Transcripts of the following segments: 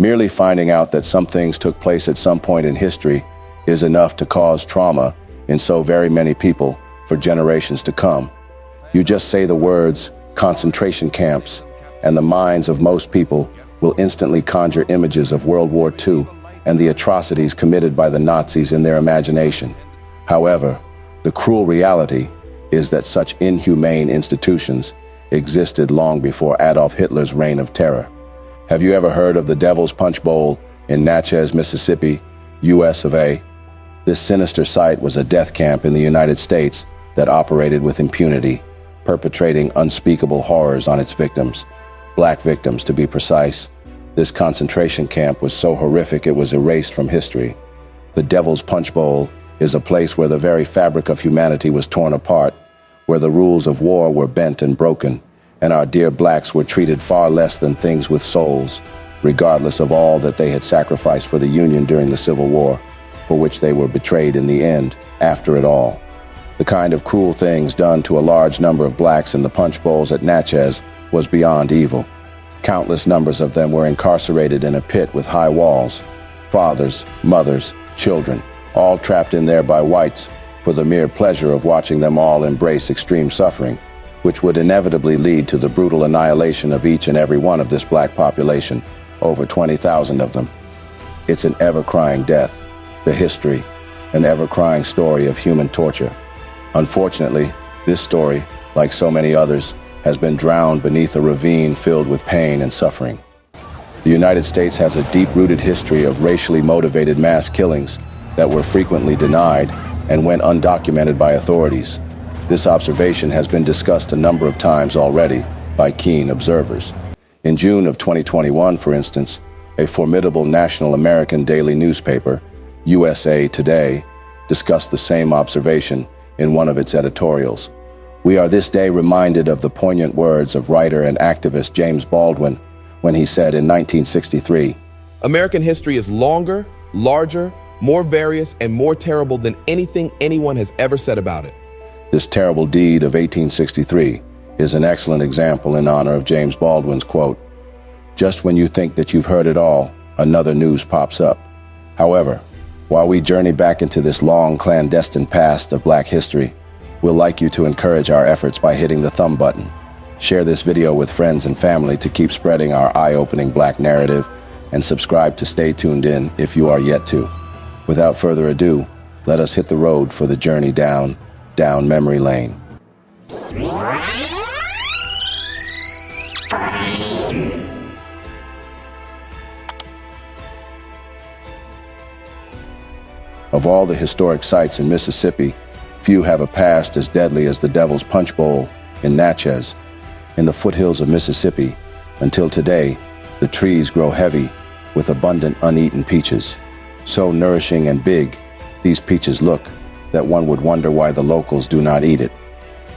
Merely finding out that some things took place at some point in history is enough to cause trauma in so very many people for generations to come. You just say the words concentration camps, and the minds of most people will instantly conjure images of World War II and the atrocities committed by the Nazis in their imagination. However, the cruel reality is that such inhumane institutions existed long before Adolf Hitler's reign of terror. Have you ever heard of the Devil's Punch Bowl in Natchez, Mississippi, US of A? This sinister site was a death camp in the United States that operated with impunity, perpetrating unspeakable horrors on its victims, black victims to be precise. This concentration camp was so horrific it was erased from history. The Devil's Punch Bowl is a place where the very fabric of humanity was torn apart, where the rules of war were bent and broken, and our dear blacks were treated far less than things with souls, regardless of all that they had sacrificed for the Union during the Civil War, for which they were betrayed in the end, after it all. The kind of cruel things done to a large number of blacks in the punch bowls at Natchez was beyond evil. Countless numbers of them were incarcerated in a pit with high walls, fathers, mothers, children, all trapped in there by whites for the mere pleasure of watching them all embrace extreme suffering, which would inevitably lead to the brutal annihilation of each and every one of this black population, over 20,000 of them. It's an ever-crying death, the history, an ever-crying story of human torture. Unfortunately, this story, like so many others, has been drowned beneath a ravine filled with pain and suffering. The United States has a deep-rooted history of racially motivated mass killings that were frequently denied and went undocumented by authorities. This observation has been discussed a number of times already by keen observers. In June of 2021, for instance, a formidable national American daily newspaper, USA Today, discussed the same observation in one of its editorials. We are this day reminded of the poignant words of writer and activist James Baldwin when he said in 1963, "American history is longer, larger, more various, and more terrible than anything anyone has ever said about it." This terrible deed of 1863 is an excellent example in honor of James Baldwin's quote, "Just when you think that you've heard it all, another news pops up." However, while we journey back into this long clandestine past of black history, we'll like you to encourage our efforts by hitting the thumb button. Share this video with friends and family to keep spreading our eye-opening black narrative, and subscribe to stay tuned in if you are yet to. Without further ado, let us hit the road for the journey down memory lane. Of all the historic sites in Mississippi, few have a past as deadly as the Devil's Punch Bowl in Natchez. In the foothills of Mississippi, until today, the trees grow heavy with abundant uneaten peaches. So nourishing and big, these peaches look that one would wonder why the locals do not eat it.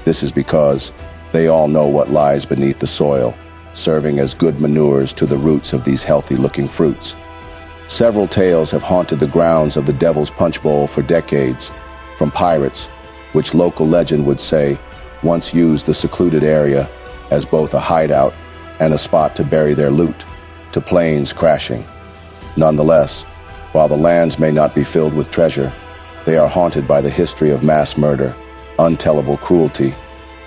This is because they all know what lies beneath the soil, serving as good manures to the roots of these healthy-looking fruits. Several tales have haunted the grounds of the Devil's Punch Bowl for decades, from pirates, which local legend would say once used the secluded area as both a hideout and a spot to bury their loot, to planes crashing. Nonetheless, while the lands may not be filled with treasure, they are haunted by the history of mass murder, untellable cruelty,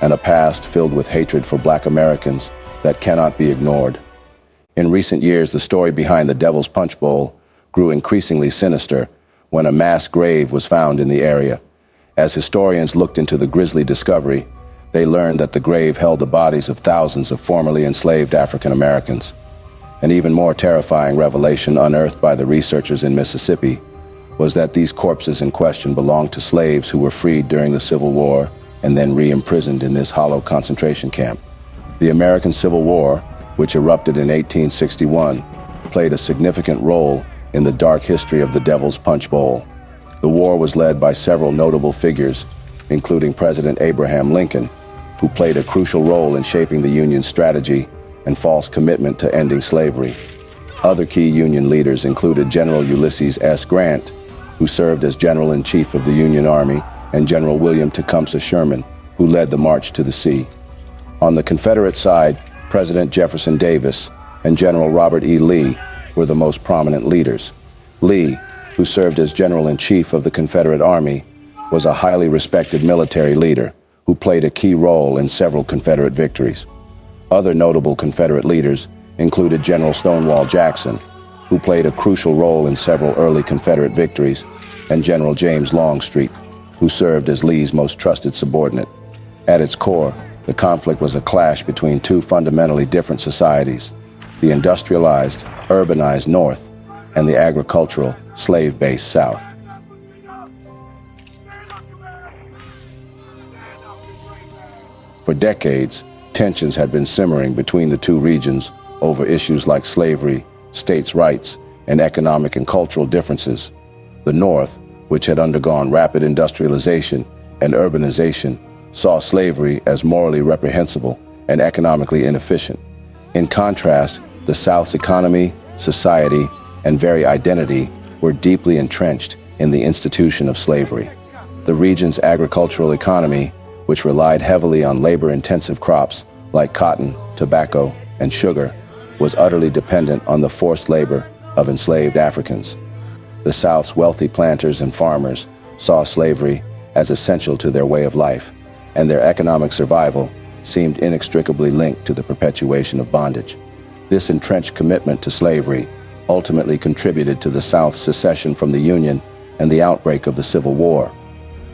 and a past filled with hatred for Black Americans that cannot be ignored. In recent years, the story behind the Devil's Punch Bowl grew increasingly sinister when a mass grave was found in the area. As historians looked into the grisly discovery, they learned that the grave held the bodies of thousands of formerly enslaved African Americans. An even more terrifying revelation unearthed by the researchers in Mississippi was that these corpses in question belonged to slaves who were freed during the Civil War and then re-imprisoned in this hollow concentration camp. The American Civil War, which erupted in 1861, played a significant role in the dark history of the Devil's Punch Bowl. The war was led by several notable figures, including President Abraham Lincoln, who played a crucial role in shaping the Union's strategy and false commitment to ending slavery. Other key Union leaders included General Ulysses S. Grant, who served as General-in-Chief of the Union Army, and General William Tecumseh Sherman, who led the March to the Sea. On the Confederate side, President Jefferson Davis and General Robert E. Lee were the most prominent leaders. Lee, who served as General-in-Chief of the Confederate Army, was a highly respected military leader who played a key role in several Confederate victories. Other notable Confederate leaders included General Stonewall Jackson, who played a crucial role in several early Confederate victories, and General James Longstreet, who served as Lee's most trusted subordinate. At its core, the conflict was a clash between two fundamentally different societies: the industrialized, urbanized North and the agricultural, slave-based South. For decades, tensions had been simmering between the two regions over issues like slavery, states' rights, and economic and cultural differences. The North, which had undergone rapid industrialization and urbanization, saw slavery as morally reprehensible and economically inefficient. In contrast, the South's economy, society, and very identity were deeply entrenched in the institution of slavery. The region's agricultural economy, which relied heavily on labor-intensive crops like cotton, tobacco, and sugar, was utterly dependent on the forced labor of enslaved Africans. The South's wealthy planters and farmers saw slavery as essential to their way of life, and their economic survival seemed inextricably linked to the perpetuation of bondage. This entrenched commitment to slavery ultimately contributed to the South's secession from the Union and the outbreak of the Civil War.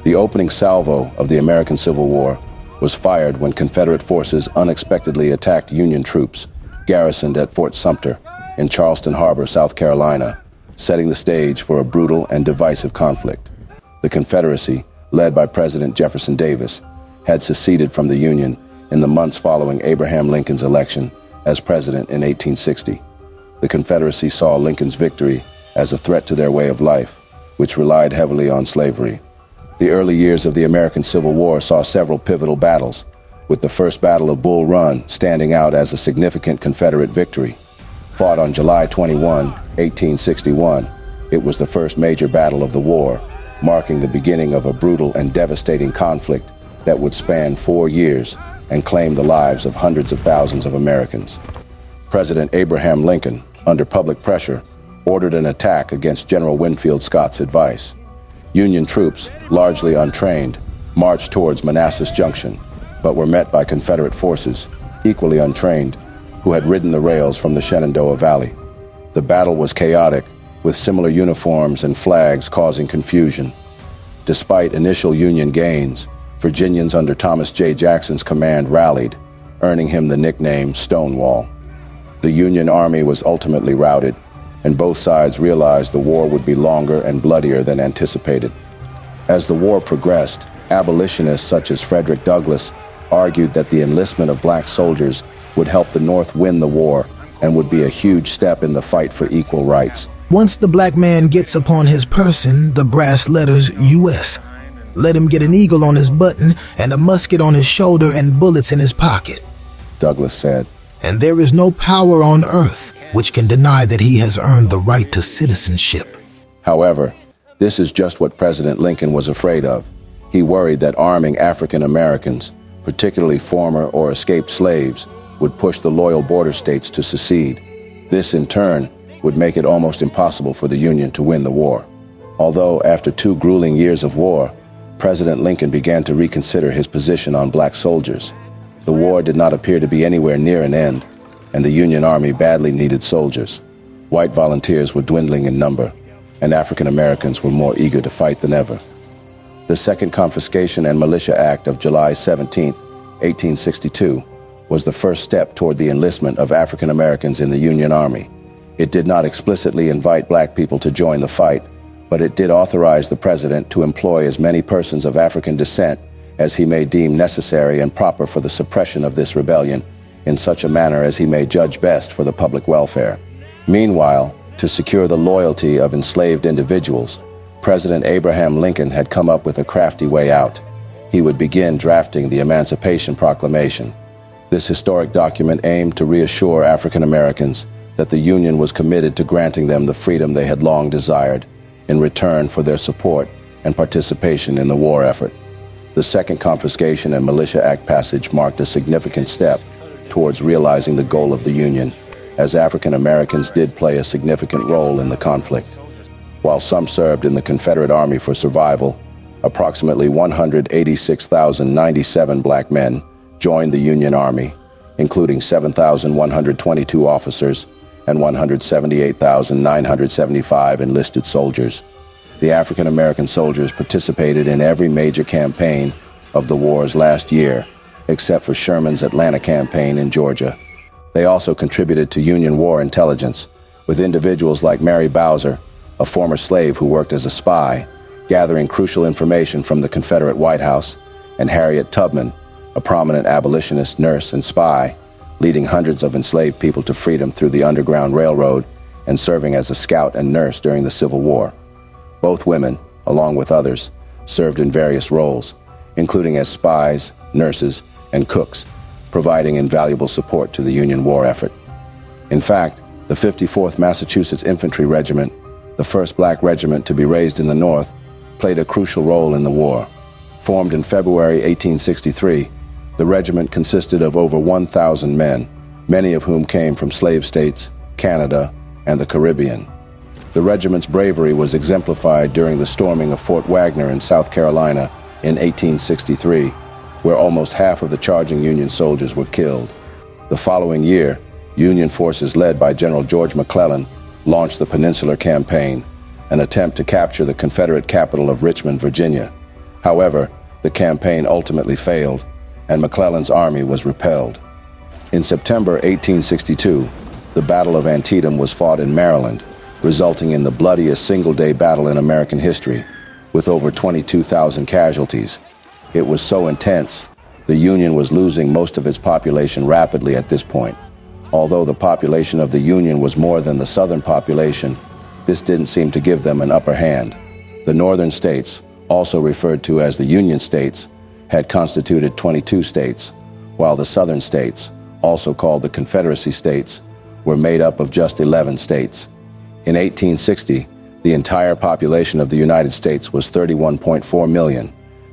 The opening salvo of the American Civil War was fired when Confederate forces unexpectedly attacked Union troops garrisoned at Fort Sumter in Charleston Harbor, South Carolina, setting the stage for a brutal and divisive conflict. The Confederacy, led by President Jefferson Davis, had seceded from the Union in the months following Abraham Lincoln's election as president in 1860. The Confederacy saw Lincoln's victory as a threat to their way of life, which relied heavily on slavery. The early years of the American Civil War saw several pivotal battles, with the First Battle of Bull Run standing out as a significant Confederate victory. Fought on July 21, 1861, it was the first major battle of the war, marking the beginning of a brutal and devastating conflict that would span 4 years and claim the lives of hundreds of thousands of Americans. President Abraham Lincoln, under public pressure, ordered an attack against General Winfield Scott's advice. Union troops, largely untrained, marched towards Manassas Junction, but were met by Confederate forces, equally untrained, who had ridden the rails from the Shenandoah Valley. The battle was chaotic, with similar uniforms and flags causing confusion. Despite initial Union gains, Virginians under Thomas J. Jackson's command rallied, earning him the nickname Stonewall. The Union Army was ultimately routed, and both sides realized the war would be longer and bloodier than anticipated. As the war progressed, abolitionists such as Frederick Douglass argued that the enlistment of black soldiers would help the North win the war and would be a huge step in the fight for equal rights. Once the black man gets upon his person the brass letters U.S., let him get an eagle on his button and a musket on his shoulder and bullets in his pocket, Douglass said. And there is no power on earth which can deny that he has earned the right to citizenship. However, this is just what President Lincoln was afraid of. He worried that arming African Americans, particularly former or escaped slaves, would push the loyal border states to secede. This, in turn, would make it almost impossible for the Union to win the war. Although, after 2 grueling years of war, President Lincoln began to reconsider his position on black soldiers. The war did not appear to be anywhere near an end, and the Union Army badly needed soldiers. White volunteers were dwindling in number, and African Americans were more eager to fight than ever. The Second Confiscation and Militia Act of July 17, 1862, was the first step toward the enlistment of African Americans in the Union Army. It did not explicitly invite black people to join the fight, but it did authorize the president to employ as many persons of African descent as he may deem necessary and proper for the suppression of this rebellion in such a manner as he may judge best for the public welfare. Meanwhile, to secure the loyalty of enslaved individuals, President Abraham Lincoln had come up with a crafty way out. He would begin drafting the Emancipation Proclamation. This historic document aimed to reassure African Americans that the Union was committed to granting them the freedom they had long desired in return for their support and participation in the war effort. The Second Confiscation and Militia Act passage marked a significant step towards realizing the goal of the Union. as African Americans did play a significant role in the conflict. While some served in the Confederate Army for survival, approximately 186,097 black men joined the Union Army, including 7,122 officers and 178,975 enlisted soldiers. The African American soldiers participated in every major campaign of the war's last year, except for Sherman's Atlanta campaign in Georgia. They also contributed to Union war intelligence, with individuals like Mary Bowser, a former slave who worked as a spy, gathering crucial information from the Confederate White House, and Harriet Tubman, a prominent abolitionist, nurse, and spy, leading hundreds of enslaved people to freedom through the Underground Railroad and serving as a scout and nurse during the Civil War. Both women, along with others, served in various roles, including as spies, nurses, and cooks, providing invaluable support to the Union war effort. In fact, the 54th Massachusetts Infantry Regiment, the first black regiment to be raised in the North, played a crucial role in the war. Formed in February 1863, the regiment consisted of over 1,000 men, many of whom came from slave states, Canada, and the Caribbean. The regiment's bravery was exemplified during the storming of Fort Wagner in South Carolina in 1863, where almost half of the charging Union soldiers were killed. The following year, Union forces led by General George McClellan launched the Peninsular Campaign, an attempt to capture the Confederate capital of Richmond, Virginia. However, the campaign ultimately failed, and McClellan's army was repelled. In September 1862, the Battle of Antietam was fought in Maryland, resulting in the bloodiest single-day battle in American history, with over 22,000 casualties. It was so intense, the Union was losing most of its population rapidly at this point. Although the population of the Union was more than the Southern population, this didn't seem to give them an upper hand. The Northern states, also referred to as the Union states, had constituted 22 states, while the Southern states, also called the Confederacy states, were made up of just 11 states. In 1860, the entire population of the United States was 31.4 million,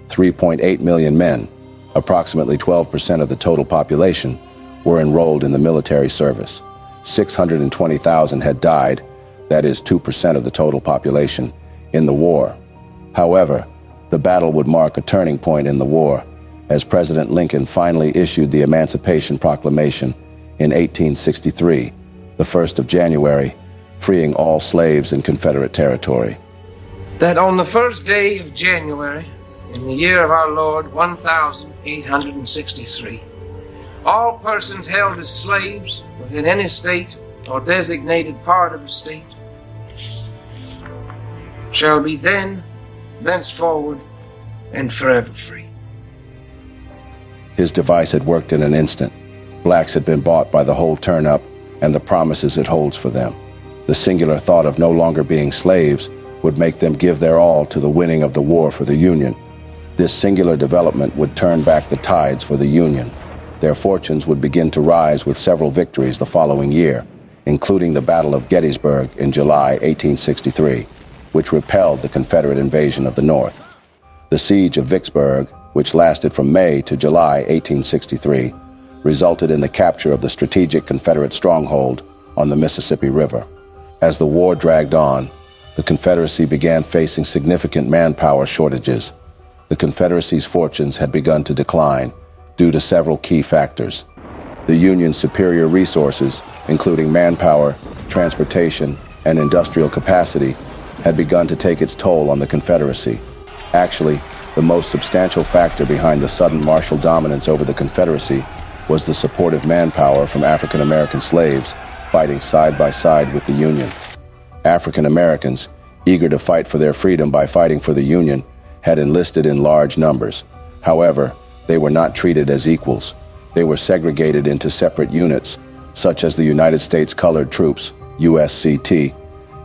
3.8 million men, approximately 12% of the total population, were enrolled in the military service. 620,000 had died, that is 2% of the total population, in the war. However, the battle would mark a turning point in the war, as President Lincoln finally issued the Emancipation Proclamation in 1863, the 1st of January, freeing all slaves in Confederate territory. That on the first day of January, in the year of our Lord 1863, all persons held as slaves within any state or designated part of a state shall be thenceforward, and forever free. His device had worked in an instant. Blacks had been bought by the whole turn-up and the promises it holds for them. The singular thought of no longer being slaves would make them give their all to the winning of the war for the Union. This singular development would turn back the tides for the Union. Their fortunes would begin to rise with several victories the following year, including the Battle of Gettysburg in July 1863, which repelled the Confederate invasion of the North. The Siege of Vicksburg, which lasted from May to July 1863, resulted in the capture of the strategic Confederate stronghold on the Mississippi River. As the war dragged on, the Confederacy began facing significant manpower shortages. The Confederacy's fortunes had begun to decline due to several key factors. The Union's superior resources, including manpower, transportation, and industrial capacity, had begun to take its toll on the Confederacy. Actually, the most substantial factor behind the sudden martial dominance over the Confederacy was the supportive manpower from African American slaves fighting side by side with the Union. African Americans, eager to fight for their freedom by fighting for the Union, had enlisted in large numbers. However, they were not treated as equals. They were segregated into separate units, such as the United States Colored Troops, USCT,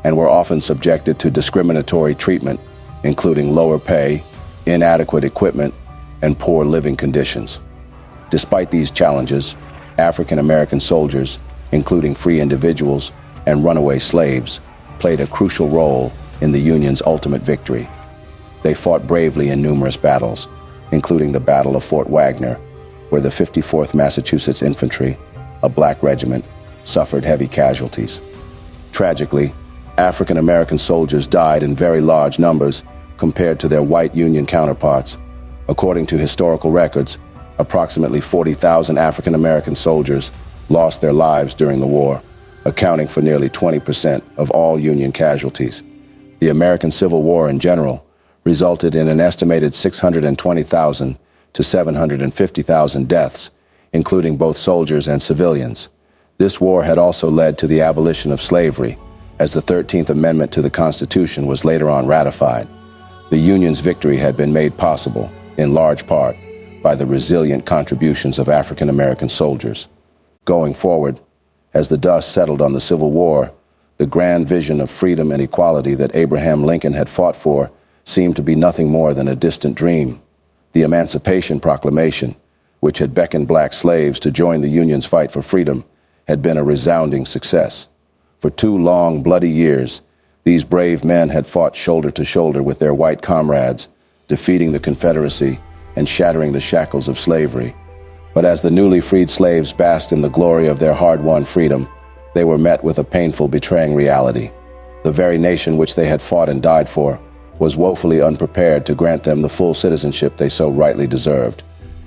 and were often subjected to discriminatory treatment, including lower pay, inadequate equipment, and poor living conditions. Despite these challenges, African American soldiers, including free individuals and runaway slaves, played a crucial role in the Union's ultimate victory. They fought bravely in numerous battles, including the Battle of Fort Wagner, where the 54th Massachusetts Infantry, a black regiment, suffered heavy casualties. Tragically, African American soldiers died in very large numbers compared to their white Union counterparts. According to historical records, approximately 40,000 African American soldiers lost their lives during the war, accounting for nearly 20% of all Union casualties. The American Civil War in general resulted in an estimated 620,000 to 750,000 deaths, including both soldiers and civilians. This war had also led to the abolition of slavery, as the 13th Amendment to the Constitution was later on ratified. The Union's victory had been made possible, in large part, by the resilient contributions of African American soldiers. Going forward, as the dust settled on the Civil War, the grand vision of freedom and equality that Abraham Lincoln had fought for seemed to be nothing more than a distant dream. The Emancipation Proclamation, which had beckoned black slaves to join the Union's fight for freedom, had been a resounding success. For 2 long, bloody years, these brave men had fought shoulder to shoulder with their white comrades, defeating the Confederacy and shattering the shackles of slavery. But as the newly freed slaves basked in the glory of their hard-won freedom, they were met with a painful, betraying reality. The very nation which they had fought and died for was woefully unprepared to grant them the full citizenship they so rightly deserved.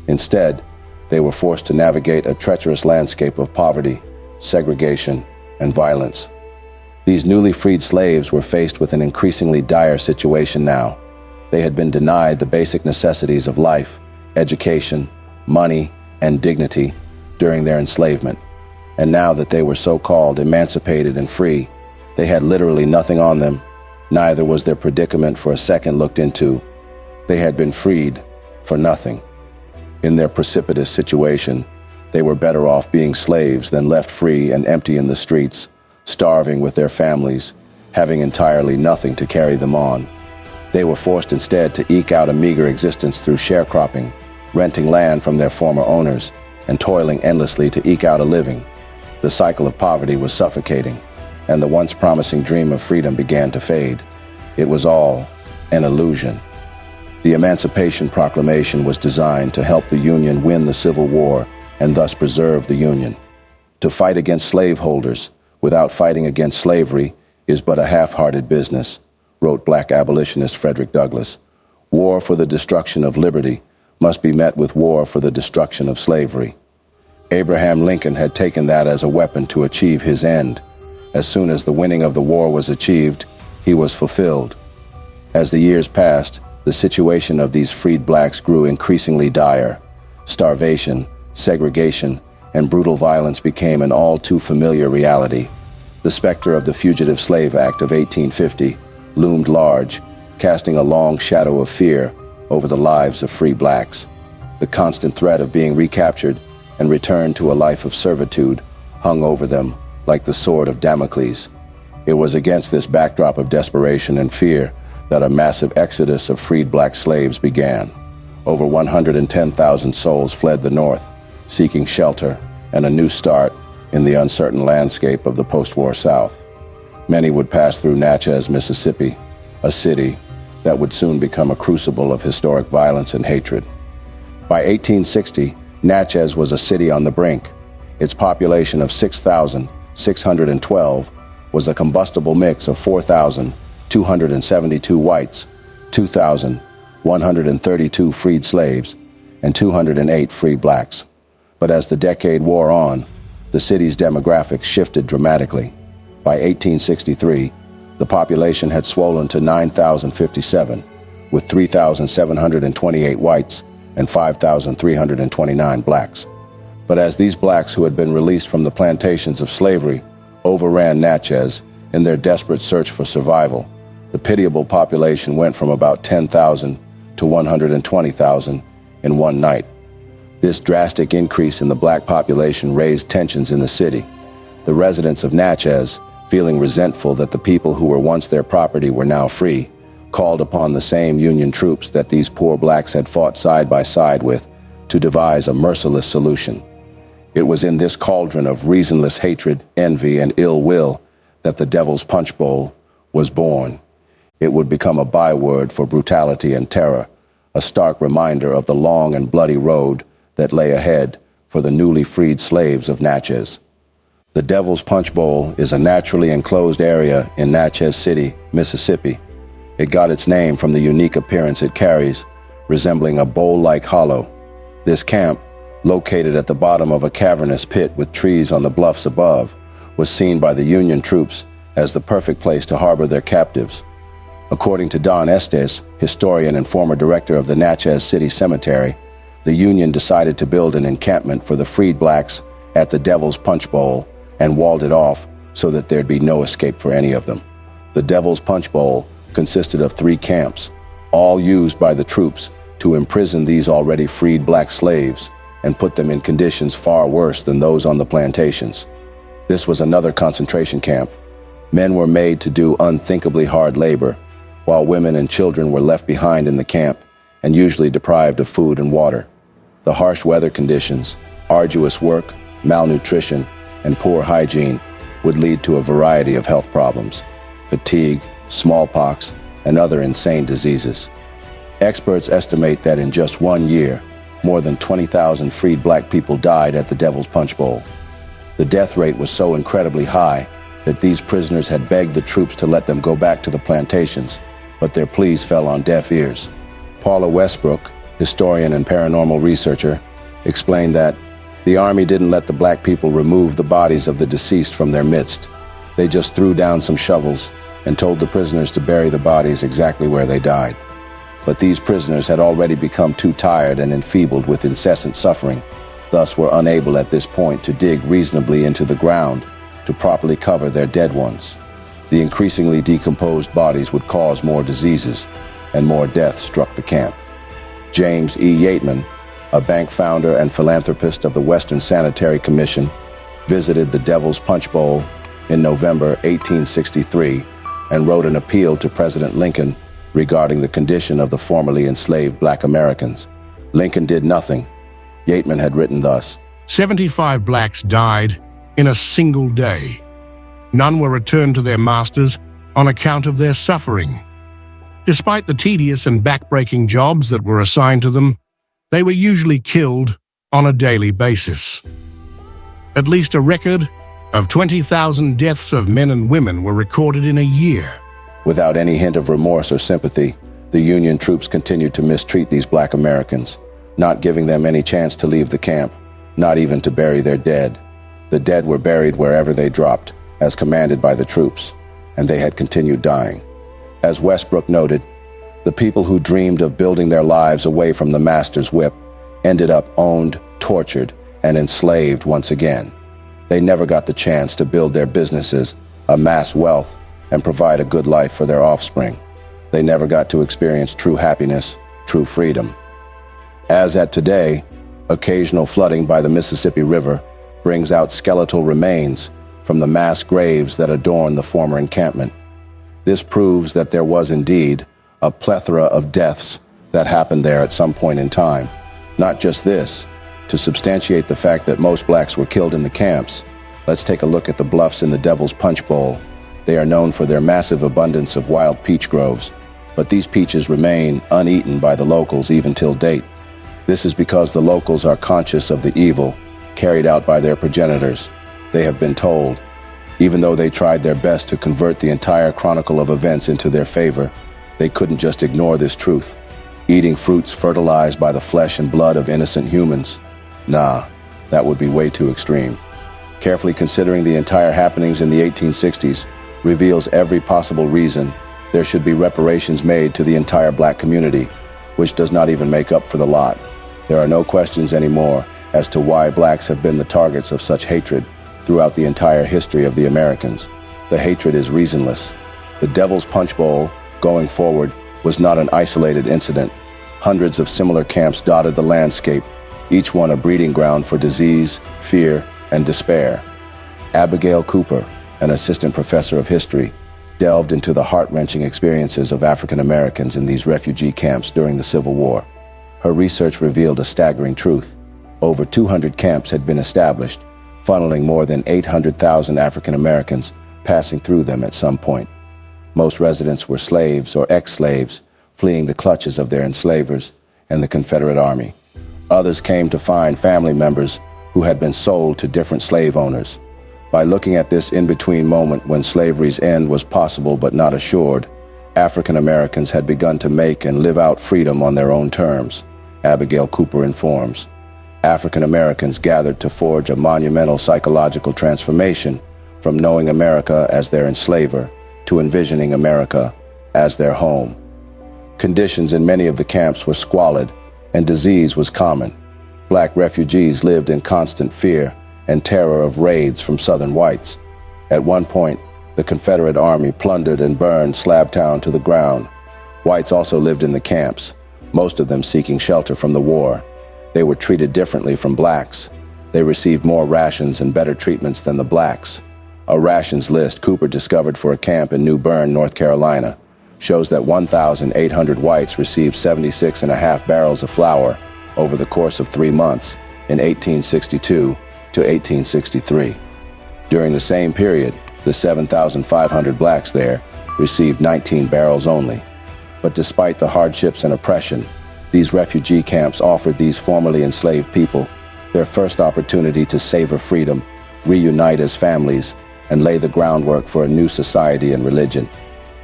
Instead, they were forced to navigate a treacherous landscape of poverty, segregation, and violence. These newly freed slaves were faced with an increasingly dire situation now. They had been denied the basic necessities of life, education, money, and dignity during their enslavement. And now that they were so-called emancipated and free, they had literally nothing on them. Neither was their predicament for a second looked into. They had been freed for nothing. In their precipitous situation, they were better off being slaves than left free and empty in the streets, starving with their families, having entirely nothing to carry them on. They were forced instead to eke out a meager existence through sharecropping, renting land from their former owners, and toiling endlessly to eke out a living. The cycle of poverty was suffocating, and the once promising dream of freedom began to fade. It was all an illusion. The Emancipation Proclamation was designed to help the Union win the Civil War and thus preserve the Union. To fight against slaveholders without fighting against slavery is but a half-hearted business, wrote Black abolitionist Frederick Douglass. War for the destruction of liberty must be met with war for the destruction of slavery. Abraham Lincoln had taken that as a weapon to achieve his end. As soon as the winning of the war was achieved, he was fulfilled. As the years passed, the situation of these freed blacks grew increasingly dire. Starvation, segregation, and brutal violence became an all too familiar reality. The specter of the Fugitive Slave Act of 1850 loomed large, casting a long shadow of fear over the lives of free blacks. The constant threat of being recaptured and returned to a life of servitude hung over them like the sword of Damocles. It was against this backdrop of desperation and fear that a massive exodus of freed black slaves began. Over 110,000 souls fled the North, seeking shelter and a new start in the uncertain landscape of the post-war South. Many would pass through Natchez, Mississippi, a city that would soon become a crucible of historic violence and hatred. By 1860, Natchez was a city on the brink. Its population of 6,612 was a combustible mix of 4,272 whites, 2,132 freed slaves, and 208 free blacks. But as the decade wore on, the city's demographics shifted dramatically. By 1863, the population had swollen to 9,057, with 3,728 whites and 5,329 blacks. But as these blacks who had been released from the plantations of slavery overran Natchez in their desperate search for survival, the pitiable population went from about 10,000 to 120,000 in one night. This drastic increase in the black population raised tensions in the city. The residents of Natchez, feeling resentful that the people who were once their property were now free, called upon the same Union troops that these poor blacks had fought side by side with to devise a merciless solution. It was in this cauldron of reasonless hatred, envy, and ill will that the Devil's Punch Bowl was born. It would become a byword for brutality and terror, a stark reminder of the long and bloody road that lay ahead for the newly freed slaves of Natchez. The Devil's Punch Bowl is a naturally enclosed area in Natchez City, Mississippi. It got its name from the unique appearance it carries, resembling a bowl-like hollow. This camp, located at the bottom of a cavernous pit with trees on the bluffs above, was seen by the Union troops as the perfect place to harbor their captives. According to Don Estes, historian and former director of the Natchez City Cemetery, the Union decided to build an encampment for the freed blacks at the Devil's Punch Bowl and walled it off so that there'd be no escape for any of them. The Devil's Punch Bowl consisted of 3 camps, all used by the troops to imprison these already freed black slaves and put them in conditions far worse than those on the plantations. This was another concentration camp. Men were made to do unthinkably hard labor, while women and children were left behind in the camp and usually deprived of food and water. The harsh weather conditions, arduous work, malnutrition, and poor hygiene would lead to a variety of health problems: fatigue, smallpox, and other insane diseases. Experts estimate that in just 1 year, more than 20,000 freed black people died at the Devil's Punch Bowl. The death rate was so incredibly high that these prisoners had begged the troops to let them go back to the plantations, but their pleas fell on deaf ears. Paula Westbrook, historian and paranormal researcher, explained that the army didn't let the black people remove the bodies of the deceased from their midst. They just threw down some shovels and told the prisoners to bury the bodies exactly where they died. But these prisoners had already become too tired and enfeebled with incessant suffering, thus were unable at this point to dig reasonably into the ground to properly cover their dead ones. The increasingly decomposed bodies would cause more diseases, and more deaths struck the camp. James E. Yateman, a bank founder and philanthropist of the Western Sanitary Commission, visited the Devil's Punch Bowl in November 1863 and wrote an appeal to President Lincoln regarding the condition of the formerly enslaved black Americans. Lincoln did nothing. Yateman had written thus: 75 blacks died in a single day. None were returned to their masters on account of their suffering. Despite the tedious and backbreaking jobs that were assigned to them, they were usually killed on a daily basis. At least a record of 20,000 deaths of men and women were recorded in a year. Without any hint of remorse or sympathy, the Union troops continued to mistreat these black Americans, not giving them any chance to leave the camp, not even to bury their dead. The dead were buried wherever they dropped, as commanded by the troops, and they had continued dying. As Westbrook noted, the people who dreamed of building their lives away from the master's whip ended up owned, tortured, and enslaved once again. They never got the chance to build their businesses, amass wealth, and provide a good life for their offspring. They never got to experience true happiness, true freedom. As at today, occasional flooding by the Mississippi River brings out skeletal remains from the mass graves that adorn the former encampment. This proves that there was indeed a plethora of deaths that happened there at some point in time. Not just this, to substantiate the fact that most blacks were killed in the camps, let's take a look at the bluffs in the Devil's Punch Bowl. They are known for their massive abundance of wild peach groves, but these peaches remain uneaten by the locals even till date. This is because the locals are conscious of the evil carried out by their progenitors. They have been told, even though they tried their best to convert the entire chronicle of events into their favor, they couldn't just ignore this truth. Eating fruits fertilized by the flesh and blood of innocent humans? Nah, that would be way too extreme. Carefully considering the entire happenings in the 1860s reveals every possible reason there should be reparations made to the entire black community, which does not even make up for the lot. There are no questions anymore as to why blacks have been the targets of such hatred throughout the entire history of the Americans. The hatred is reasonless. The Devil's Punch Bowl, going forward, was not an isolated incident. Hundreds of similar camps dotted the landscape, each one a breeding ground for disease, fear, and despair. Abigail Cooper, an assistant professor of history, delved into the heart-wrenching experiences of African Americans in these refugee camps during the Civil War. Her research revealed a staggering truth. Over 200 camps had been established, funneling more than 800,000 African Americans passing through them at some point. Most residents were slaves or ex-slaves, fleeing the clutches of their enslavers and the Confederate Army. Others came to find family members who had been sold to different slave owners. By looking at this in-between moment when slavery's end was possible but not assured, African Americans had begun to make and live out freedom on their own terms, Abigail Cooper informs. African Americans gathered to forge a monumental psychological transformation from knowing America as their enslaver to envisioning America as their home. Conditions in many of the camps were squalid, and disease was common. Black refugees lived in constant fear and terror of raids from Southern whites. At one point, the Confederate Army plundered and burned Slabtown to the ground. Whites also lived in the camps, most of them seeking shelter from the war. They were treated differently from blacks. They received more rations and better treatments than the blacks. A rations list Cooper discovered for a camp in New Bern, North Carolina, shows that 1,800 whites received 76.5 barrels of flour over the course of 3 months in 1862 to 1863. During the same period, the 7,500 blacks there received 19 barrels only. But despite the hardships and oppression, these refugee camps offered these formerly enslaved people their first opportunity to savor freedom, reunite as families, and lay the groundwork for a new society and religion.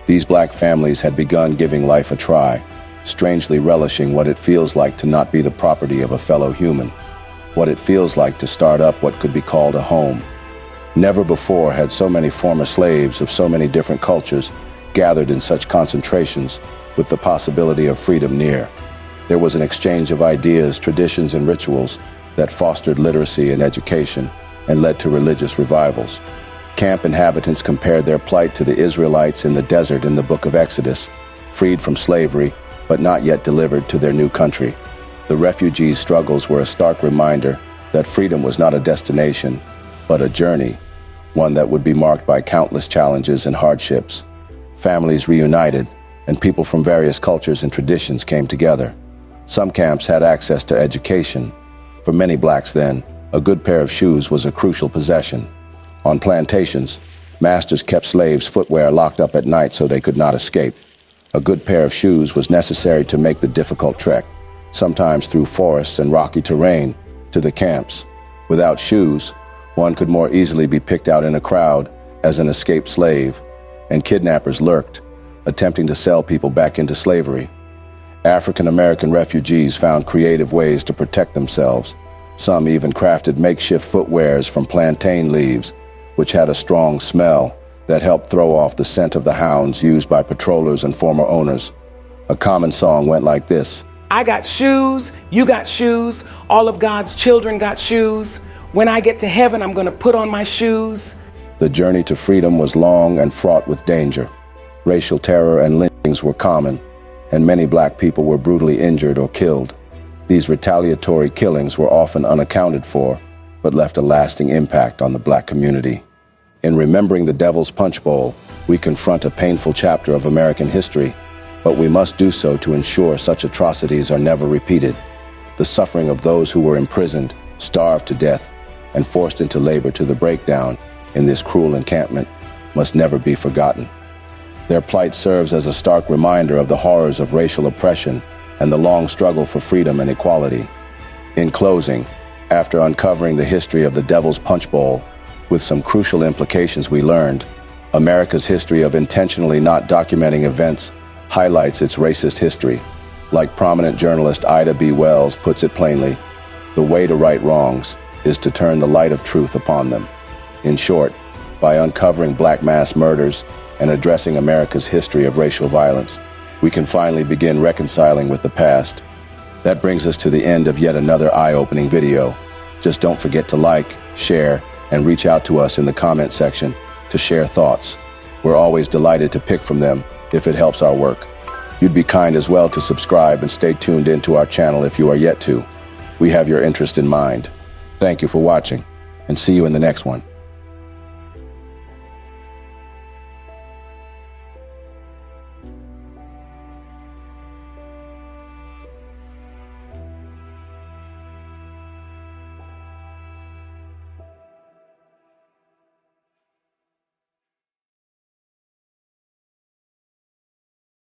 These black families had begun giving life a try, strangely relishing what it feels like to not be the property of a fellow human, what it feels like to start up what could be called a home. Never before had so many former slaves of so many different cultures gathered in such concentrations with the possibility of freedom near. There was an exchange of ideas, traditions, and rituals that fostered literacy and education and led to religious revivals. Camp inhabitants compared their plight to the Israelites in the desert in the book of Exodus, freed from slavery, but not yet delivered to their new country. The refugees' struggles were a stark reminder that freedom was not a destination, but a journey, one that would be marked by countless challenges and hardships. Families reunited, and people from various cultures and traditions came together. Some camps had access to education. For many blacks then, a good pair of shoes was a crucial possession. On plantations, masters kept slaves' footwear locked up at night so they could not escape. A good pair of shoes was necessary to make the difficult trek, sometimes through forests and rocky terrain, to the camps. Without shoes, one could more easily be picked out in a crowd as an escaped slave, and kidnappers lurked, attempting to sell people back into slavery. African American refugees found creative ways to protect themselves. Some even crafted makeshift footwears from plantain leaves, which had a strong smell that helped throw off the scent of the hounds used by patrollers and former owners. A common song went like this: I got shoes, you got shoes, all of God's children got shoes. When I get to heaven, I'm going to put on my shoes. The journey to freedom was long and fraught with danger. Racial terror and lynchings were common, and many black people were brutally injured or killed. These retaliatory killings were often unaccounted for, but left a lasting impact on the black community. In remembering the Devil's Punch Bowl, we confront a painful chapter of American history, but we must do so to ensure such atrocities are never repeated. The suffering of those who were imprisoned, starved to death, and forced into labor to the breakdown in this cruel encampment must never be forgotten. Their plight serves as a stark reminder of the horrors of racial oppression and the long struggle for freedom and equality. In closing, after uncovering the history of the Devil's Punch Bowl, with some crucial implications we learned, America's history of intentionally not documenting events highlights its racist history. Like prominent journalist Ida B. Wells puts it plainly, the way to right wrongs is to turn the light of truth upon them. In short, by uncovering black mass murders and addressing America's history of racial violence, we can finally begin reconciling with the past. That brings us to the end of yet another eye-opening video. Just don't forget to like, share, and reach out to us in the comment section to share thoughts. We're always delighted to pick from them if it helps our work. You'd be kind as well to subscribe and stay tuned into our channel if you are yet to. We have your interest in mind. Thank you for watching, and see you in the next one.